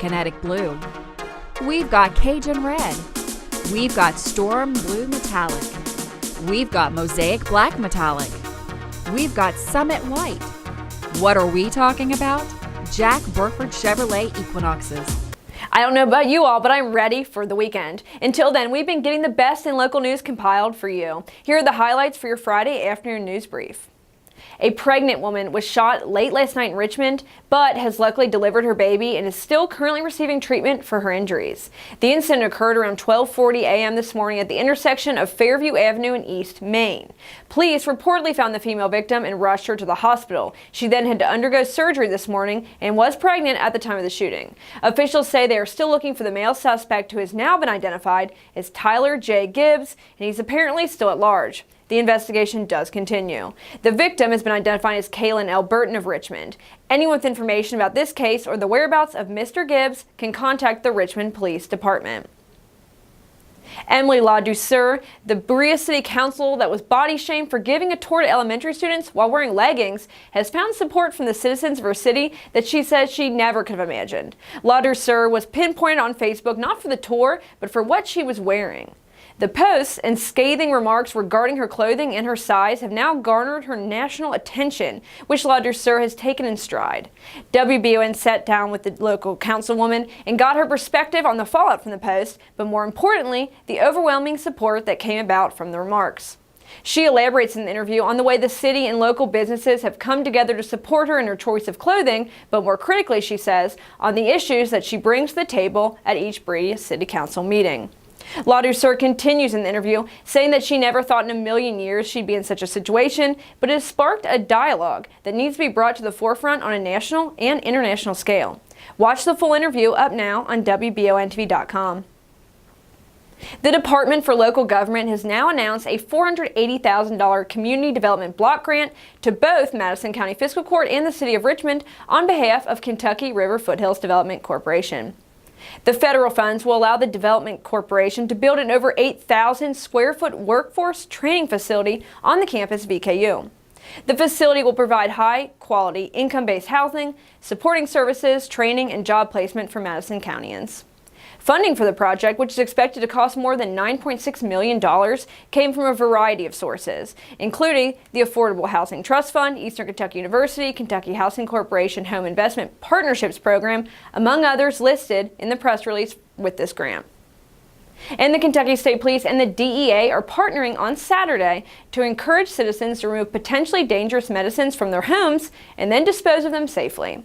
Kinetic Blue. We've got Cajun Red. We've got Storm Blue Metallic. We've got Mosaic Black Metallic. We've got Summit White. What are we talking about? Jack Burford Chevrolet Equinoxes. I don't know about you all, but I'm ready for the weekend. Until then, we've been getting the best in local news compiled for you. Here are the highlights for your Friday afternoon news brief. A pregnant woman was shot late last night in Richmond, but has luckily delivered her baby and is still currently receiving treatment for her injuries. The incident occurred around 12:40 a.m. this morning at the intersection of Fairview Avenue and East Main. Police reportedly found the female victim and rushed her to the hospital. She then had to undergo surgery this morning and was pregnant at the time of the shooting. Officials say they are still looking for the male suspect, who has now been identified as Tyler J. Gibbs, and he's apparently still at large. The investigation does continue. The victim has been identified as Kaylin L. Burton of Richmond. Anyone with information about this case or the whereabouts of Mr. Gibbs can contact the Richmond Police Department. Emily LaDouceur, the Berea City Council that was body shamed for giving a tour to elementary students while wearing leggings, has found support from the citizens of her city that she says she never could have imagined. LaDouceur was pinpointed on Facebook not for the tour, but for what she was wearing. The posts and scathing remarks regarding her clothing and her size have now garnered her national attention, which LaDouceur has taken in stride. WBON sat down with the local councilwoman and got her perspective on the fallout from the post, but more importantly, the overwhelming support that came about from the remarks. She elaborates in the interview on the way the city and local businesses have come together to support her in her choice of clothing, but more critically, she says, on the issues that she brings to the table at each Berea City Council meeting. LaDouceur continues in the interview, saying that she never thought in a million years she'd be in such a situation, but it has sparked a dialogue that needs to be brought to the forefront on a national and international scale. Watch the full interview up now on WBONTV.com. The Department for Local Government has now announced a $480,000 community development block grant to both Madison County Fiscal Court and the City of Richmond on behalf of Kentucky River Foothills Development Corporation. The federal funds will allow the Development Corporation to build an over 8,000 square foot workforce training facility on the campus of EKU. The facility will provide high-quality, income-based housing, supporting services, training, and job placement for Madison Countyans. Funding for the project, which is expected to cost more than $9.6 million, came from a variety of sources, including the Affordable Housing Trust Fund, Eastern Kentucky University, Kentucky Housing Corporation Home Investment Partnerships Program, among others listed in the press release with this grant. And the Kentucky State Police and the DEA are partnering on Saturday to encourage citizens to remove potentially dangerous medicines from their homes and then dispose of them safely.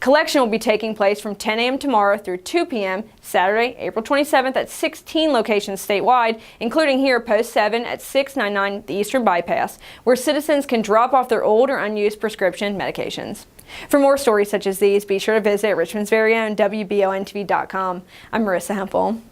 Collection will be taking place from 10 a.m. tomorrow through 2 p.m. Saturday, April 27th at 16 locations statewide, including here Post 7 at 699 the Eastern Bypass, where citizens can drop off their old or unused prescription medications. For more stories such as these, be sure to visit Richmond's very own WBONTV.com. I'm Marissa Hempel.